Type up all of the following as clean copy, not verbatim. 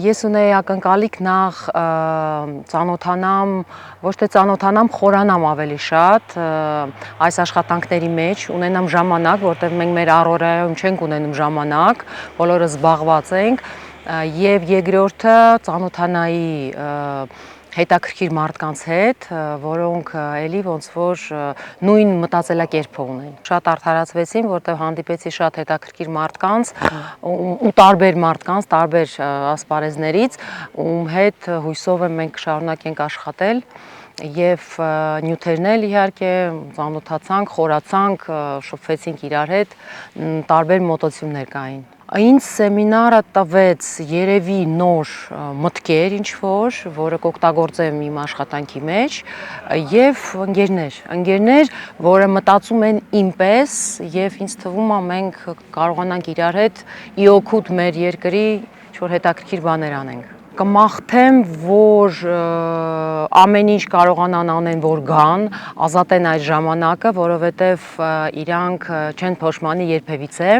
Ես ունեի ակնկալիք նախ ծանոթանամ, ոչ թե ծանոթանամ, խորանամ ավելի շատ այս աշխատանքների մեջ, ունենամ ժամանակ, որտեղ մենք մեր առօրյայում չենք ունենում ժամանակ, բոլորս զբաղված ենք, եւ երկրորդը ծանոթանայի հետաքրքիր մարդկանց հետ, որոնք էլի ոնց որ նույն մտածելակերպը ունեն։ Շատ արդարացվեցին, որտեղ հանդիպեցի շատ հետաքրքիր մարդկանց ու տարբեր մարդկանց, տարբեր ասպարեզներից, ում հետ հույսով եմ մենք շարունակենք աշխատել եւ նյութերն էլ իհարկե ծանոթացանք, խորացանք, շփվեցինք իրար հետ, տարբեր մոտեցումներ կային։ Ինձ սեմինարը տվեց երևի նոր մտքեր ինչ-որ, որը կօգտագործեմ իմ աշխատանքի մեջ, եւ ընկերներ, որը մտածում են ինպես, եւ ինձ թվում է մենք կարողանանք իրար հետ ի օգուտ մեր երկրի ինչ-որ հետաքրքիր բաներ անենք։ Կմաղթեմ, որ ամեն ինչ կարողանան անեն, որ գան, ազատեն այդ ժամանակը, որովհետեւ իրանք չեն փոշմանի երբևիցե,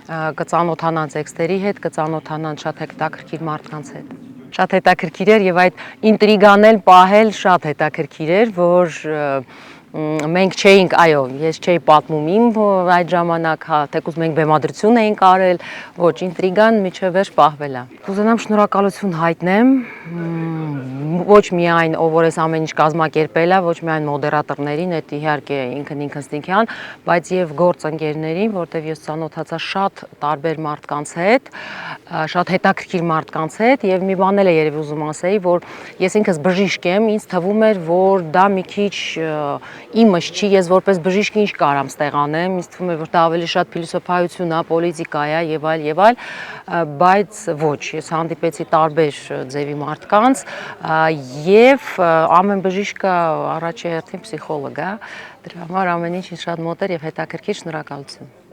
կծանոթանան տեքստերի հետ, կծանոթանան շատ հետաքրքիր մարդկանց հետ։ Շատ հետաքրքիր էր եւ այդ ինտրիգան էլ պահել շատ հետաքրքիր էր, որ մենք չէինք, այո, ես չէի պատմում իմ այդ ժամանակ, հա, թեկուզ մենք բեմադրություն էինք արել, ոչ, ինտրիգան միջև վերջ պահվել է։ Կուզենամ շնորհակալություն հայտնեմ ոչ միայն ով որ այս ամեն ինչ կազմակերպել է, ոչ միայն մոդերատորներին, այդ իհարկե ինքնստինքյան, բայց եւ գործընկերներին, որտեղ ես ծանոթացա շատ տարբեր մարդկանց հետ, շատ հետաքրքիր մարդկանց հետ եւ մի բան էլ է երևի ուզում ասեի, որ ես ինքս բժիշկ եմ, ինձ թվում էր, որ դա մի քիչ իմս չի, ես որպես բժիշկ ինչ կարամ ստեղ անեմ, ինձ թվում է, որ դա ավելի շատ փիլիսոփայություն է, պոլիտիկա է եւ այլ, բայց ոչ, ես հանդիպեցի տարբեր ձևի մարդկանց եւ ամեն բժիշկը առաջի հերթին պսիխոլոգ է, դրա համար ամեն ինչ շատ մոտ էր եւ հետաքրքիր, շնորհակալություն։